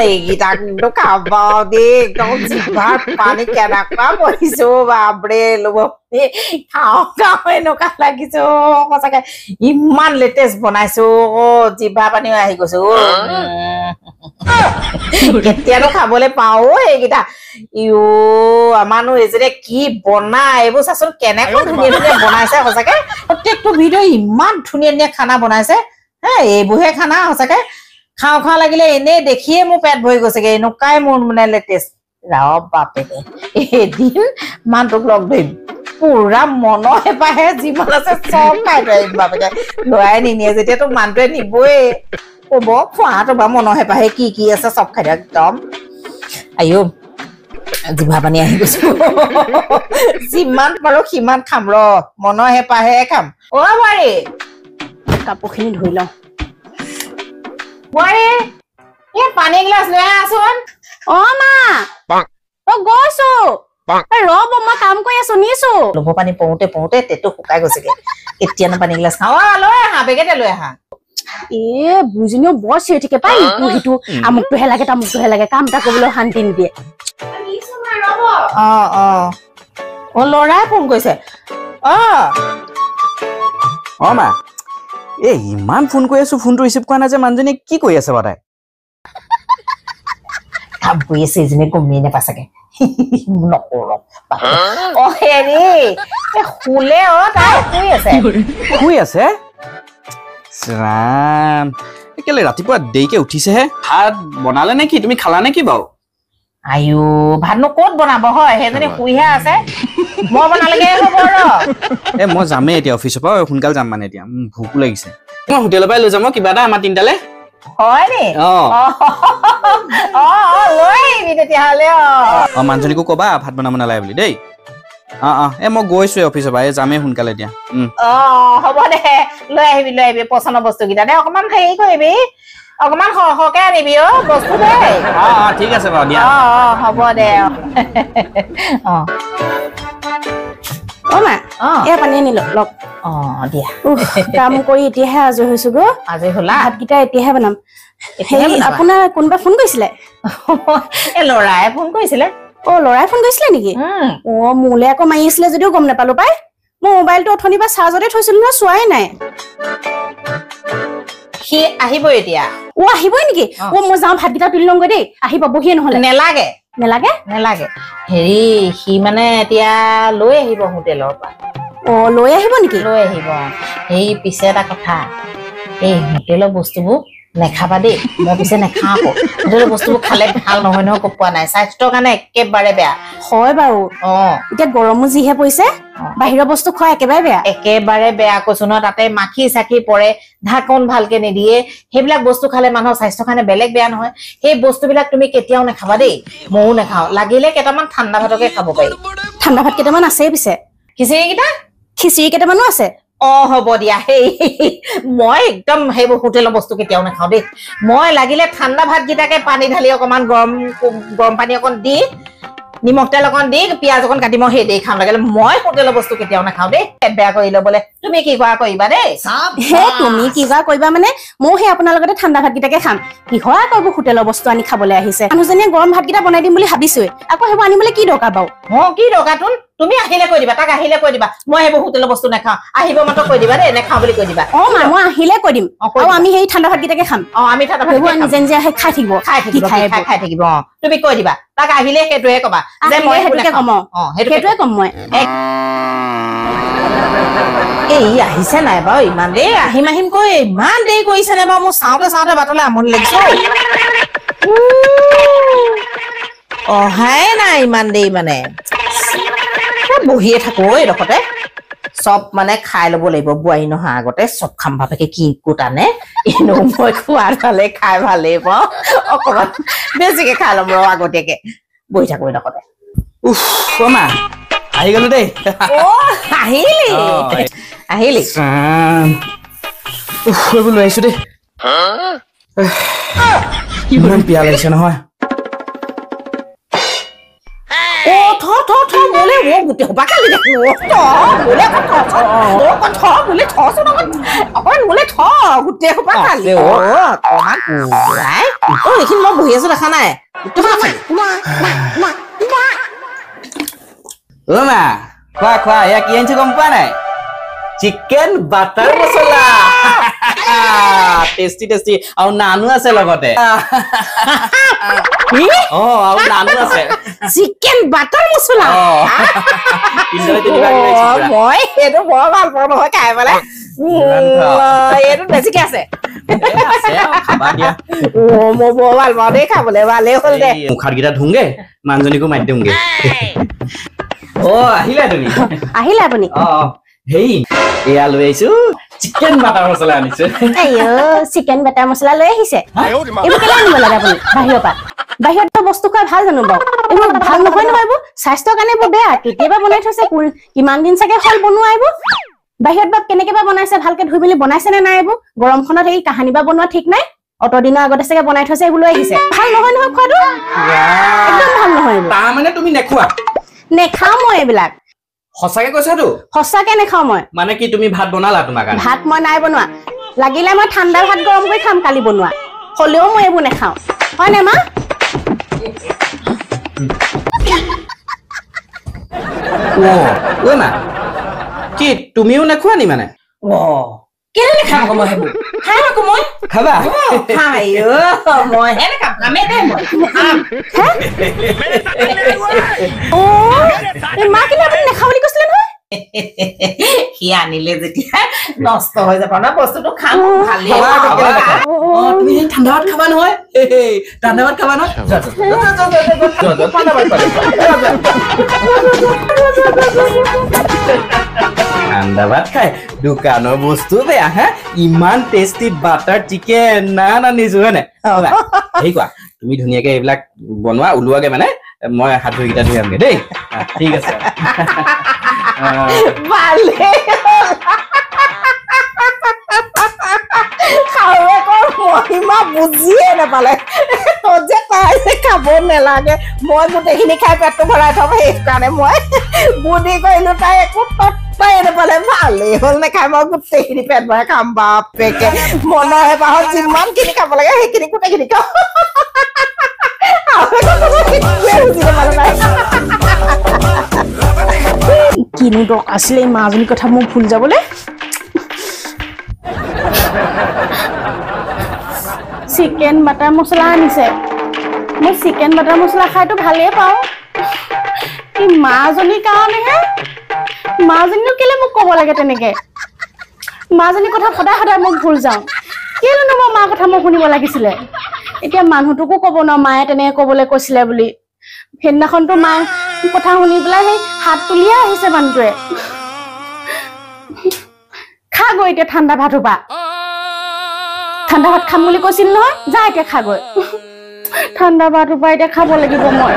এইকেইটাকটো খাব দেই একদম জিভাত পানী কেনেকুৱা পৰিছো বাপৰে ল'ব খাওঁ খাওঁ এনেকুৱা লাগিছো সঁচাকে ইমান লেটেষ্ট বনাইছো জিভা পানীও আহি গৈছো কেতিয়ানো খাবলৈ পাওঁ এইকেইটা ইও আমাৰনো এইজনে কি বনাই এইবোৰ চাচোন কেনেকৈ ধুনীয়া ধুনীয়া বনাইছে সঁচাকে প্ৰত্যেকটো ভিডিঅ' ইমান ধুনীয়া ধুনীয়া খানা বনাইছে হে এইবোৰহে খানা সঁচাকে খাওঁ খাওঁ লাগিলে এনেই দেখিয়ে মোৰ পেট ভৰি গৈছেগে এনেকুৱাই মোৰ মানে লেটেষ্ট ৰাও বাপেকে এদিন মানুহটোক লগ ধৰিম পুৰা মনৰ হেঁপাহে যিমান আছে চব খাই থৈ আহিম বাপেকে লৰাই নিনিয়ে যেতিয়াতো মানুহটোৱে নিবই ক'ব খোৱাটো বা মনৰ হেঁপাহে কি কি আছে চব খাই থৈ একদম আইও জিভা পানী আহি গৈছো যিমান পাৰো সিমান খাম ৰ মনৰ হেঁপাহে খাম অ বাৰী কাপোৰখিনি ধুই লওঁ বাৰী এই পানী গিলাচ লৈ আহচোন অ মা অ গৈছো ৰব মই কাম কৰি আছো নিছো লব পানী পৌঁতে পৌঁতে তেটো শুকাই গৈছেগে কেতিয়ানো পানী গিলাচ খাওঁ লৈ আহা বেগেতে লৈ আহা এ বুজিনিও বৰ চিঞৰি থাকে পাই ইটো সিটো আমুকটোহে লাগে তামুকটোহে লাগে কাম এটা কৰিবলৈ শান্তি নিদিয়ে অ লৰাই ফোন কৰিছে অ মা এ ইমান ফোন কৰি আছো ফোনটো ৰিচিভ কৰা নাই যে মানুহজনী কি কৰি আছে বাৰু তাই কাম কৰি আছে এইজনী গমেই নাপাই চাগে নকৰো অ হেৰি শুলে তাই শুই আছে ৰাম কেলে ৰাতিপুৱা দেৰিকে উঠিছেহে ভাত বনালে নেকি তুমি খালা নেকি বাৰু আয়ো ভাতনো ক'ত বনাব হয় সেইজনী শুইহে আছে মই বনালেগে হ'ব ৰ এ মই যামেই এতিয়া অফিচৰ পৰা সোনকালে যাম মানে এতিয়া ভোকো লাগিছে মই হোটেলৰ পৰাই লৈ যাম কিবা এটা আমাৰ তিনিটালে হয় নি লৈ আহিবি তেতিয়াহ'লে মানুহজনীকো ক'বা ভাত বনাব নালাগে বুলি দেই এ মই গৈছো অফিচৰ পৰা যামেই সোনকালে এতিয়া হ'ব দে লৈ আহিবি পচন্দৰ বস্তুকেইটা দে অকমান হেৰি কৰিবি অকমান সৰহকে আনিবি বস্তু দে ঠিক আছে বাৰু দিয়া হ'ব দে মা এ পানী আনিলো লগ দিয়া কাম কৰি এতিয়াহে আজৰি হৈছো গো আজৰি হ'লা ভাতকেইটা এতিয়াহে বনাম আপোনাৰ কোনোবা ফোন কৰিছিলে এই ল'ৰাই ফোন কৰিছিলে লৰাই ফোন কৰিছিলে নেকি মোলে আকৌ মাৰি আছিলে যদিও গম নাপালো পাই মই মোবাইলটো অথনি বা চাৰ্জতে থৈছিলো নহয় চোৱাই নাই সি আহিব এতিয়া আহিবই নেকি মই যাওঁ ভাতকেইটা তুলি লওঁগৈ দেই আহি পাবহিয়ে নহ'লে নেলাগে হেৰি সি মানে এতিয়া লৈ আহিব হোটেলৰ পৰা লৈ আহিব নেকি লৈ আহিব সেই পিছে এটা কথা এই হোটেলৰ বস্তুবোৰ নেখাবা দেই মই পিছে নেখাওঁ আকৌ হোটেলৰ বস্তুবোৰ খালে ভাল নহয় নহয় কোৱা নাই স্বাস্থ্যৰ কাৰণে একেবাৰে বেয়া হয় বাৰু এতিয়া গৰমো যিহে পৰিছে বাহিৰৰ বস্তু খোৱা একেবাৰে বেয়া কৈছো নহয় তাতে মাখি চাখি পৰে ঢাকন ভালকে নিদিয়ে সেইবিলাক বস্তু খালে মানুহৰ স্বাস্থ্যৰ কাৰণে বেলেগ বেয়া নহয় সেই বস্তুবিলাক তুমি কেতিয়াও নেখাবা দেই ময়ো নেখাওঁ লাগিলে কেইটামান ঠাণ্ডা ভাতকে খাব পাৰি ঠাণ্ডা ভাত কেইটামান আছে পিছে খিচিৰি কেইটামানো আছে হ'ব দিয়া সেই মই একদম সেইবোৰ হোটেলৰ বস্তু কেতিয়াও নাখাওঁ দেই মই লাগিলে ঠাণ্ডা ভাতকেইটাকে পানী ঢালি অকমান গৰম পানী অকণ দি নিমখ তেল অকণ দি পিঁয়াজ অকণ কাটি মই সেই দেই খাওঁ লাগিলে মই হোটেলৰ বস্তু কেতিয়াও নাখাওঁ দেই বেয়া কৰি ল'বলৈ তুমি কি কৰা কৰিবা দেই তুমি কি কৰিবা মানে মই সেই আপোনাৰ লগতে ঠাণ্ডা ভাতকেইটাকে খাম কিহৰ আকৌ হোটেলৰ বস্তু আনি খাবলৈ আহিছে মানুহজনীয়ে গৰম ভাতকেইটা বনাই দিম বুলি ভাবিছোৱে আকৌ সেইবোৰ আনিবলৈ কি দৰকাৰ বাৰু কি দৰকাৰ তোন তুমি আহিলে কৈ দিবা তাক আহিলে কৈ দিবা মই সেইবোৰ হোটেলৰ বস্তু নাখাওঁ আহিব মাত্ৰ কৈ দিবা দেই নেখাওঁ বুলি কৈ দিবা মই আহিলে কৈ দিম আৰু আমি সেই ঠাণ্ডা ভাতকেইটাকে খাম আমি ঠাণ্ডা ভাত নিজে নিজে আহি খাই থাকিব তুমি কৈ দিবা তাক আহিলে সেইটোহে কবা যে মই সেইটোকে কম সেইটোৱে কম মই এই আহিছে নাই বাৰু ইমান দেৰি আহিম কৈ ইমান দেৰি কৰিছে নে বাৰু মোৰ চাওঁতে বাটলৈ আমনি লাগিছে অহাই নাই ইমান দেৰি মানে বহিয়ে থাকো এইডোখৰতে চব মানে খাই ল'ব লাগিব বোৱাৰী নহা আগতে চব খাম বাপেকে কি ক'ত আনে এনেও মই খোৱাৰ ফালে খাই ভালেই পাওঁ অকমান বেছিকে খাই ল'ম ৰ আগতীয়াকে বহি থাকো এইডোখৰতে মা আহি গলো দেই আহিলি এইবোৰ লৈ আহিছো দেই ইমান পিয়া লাগিছে নহয় ও থ বলে ও গুটে হবা কালি দেখো থ বলে থ ও থ বলে থ শুনো অকন বলে থ গুটে হবা কালি ও অমান নাই ও এইখিনি মই বহি আছো দেখা নাই তোমাৰ ও মা খোৱা এয়া কি আনিছে গম পোৱা নাই চিকেন বাটাৰ মছলা টেষ্টি আৰু নানু আছে লগতে আৰু নানু আছে চিকেন বাটাৰ মছলা মই এইটো বৰ ভাল পাওঁ নহয় খাই পেলাই এইটো বেছিকে আছে মই বৰ ভাল পাওঁ দেই খাবলৈ ভালেই হ'ল দে মুখাৰকেইটা ধুংগে মানুহজনীকো মাতি দিওঁগে আহিলে আপুনি হেই এয়া লৈ আহিছো চিকেন বাটাৰ মছলা আনিছে চিকেন বাটাৰ মছলা লৈ আহিছে এইবোৰ কেলে আনিব লাগে আপুনি বাহিৰত বস্তু খোৱা ভাল জানো বাৰু এইবোৰ ভাল নহয় নহয় এইবোৰ স্বাস্থ্যৰ কাৰণে বৰ বেয়া কেতিয়াবা বনাই থৈছে কিমান দিন চাগে হ'ল বনোৱা এইবোৰ বাহিৰত বা কেনেকে বা বনাইছে ভালকে ধুই মেলি বনাইছে নে নাই এইবোৰ গৰমখনত এই কাহানি বা বনোৱা ঠিক নাই অত দিনৰ আগতে চাগে বনাই থৈছে এইবোৰ লৈ আহিছে ভাল নহয় নহয় খোৱাটো একদম ভাল নহয় তাৰমানে তুমি নেখোৱা নেখাওঁ মই এইবিলাক সঁচাকে কৈছাতো সঁচাকে নেখাওঁ মই মানে কি তুমি ভাত বনালা তোমাৰ কাৰণে ভাত মই নাই বনোৱা লাগিলে মই ঠাণ্ডা ভাত গৰম কৰি খাম কালি বনোৱা হলেও মই এইবোৰ নেখাওঁ হয় নে মা ও মা কি তুমিও নেখোৱা নি মানে কেলে নেখাম আকৌ মই সেইবোৰ খাম আকৌ মই খাবা মই হে নেখাম খামেই দে মই খাম মা কিন্তু আপুনি নেখাওঁ বুলি কৈছিলে নহয় সি আনিলে যেতিয়া নষ্ট হৈ যাব ন বস্তুটো খাম ভালেই তুমি ঠাণ্ডা ভাত খাবা নহয় ঠাণ্ডা ভাত খাবা নহয় ঠাণ্ডা ভাত খাই দোকানৰ বস্তু বেয়া হা ইমান টেষ্টি বাটাৰ চিকেন আনিছো হয় নাই হেৰি কোৱা তুমি ধুনীয়াকে এইবিলাক বনোৱা ওলোৱাগে মানে মই হাত ভৰিকেইটা ধুই আনগে দেই ঠিক আছে মহিমা বুজিয়ে নাপালে যে তাই যে খাব নালাগে মই গোটেইখিনি খাই পেটটো ভৰাই থম সেইকাৰণে মই বুদ্ধি কৰিলো তাই একো তত্ত্বই নাপালে ভালেই হ'ল নেখাই মই গোটেইখিনি পেট ভৰাই খাম বাপেকে মনৰ হেঁপাহত যিমানখিনি খাব লাগে সেইখিনি গোটেইখিনি খাম কিনো দৰকাৰ আছিলে এই মাজনীৰ কথা মোক ভুল যাবলৈ চিকেন বাটাৰ মছলা আনিছে মই চিকেন বাটাৰ মছলা খাইতো ভালেই পাওঁ এই মাজনীৰ কাৰণেহে মাজনীও কেলে মোক ক'ব লাগে তেনেকে মাজনীৰ কথা সদায় মোক ভুল যাওঁ কেলেনো মই মাৰ কথা মোক শুনিব লাগিছিলে এতিয়া মানুহটোকো ক'ব ন মায়ে তেনেকে ক'বলৈ কৈছিলে বুলি সেইদিনাখনতো মায়ে কথা শুনি পেলাই সেই হাত তুলিয়ে আহিছে মানুহটোৱে খা গৈ এতিয়া ঠাণ্ডা ভাত হোপা ঠাণ্ডা ভাত খাম বুলি কৈছিল নহয় যা এতিয়া খা গৈ ঠাণ্ডা ভাত হোপা এতিয়া খাব লাগিব মই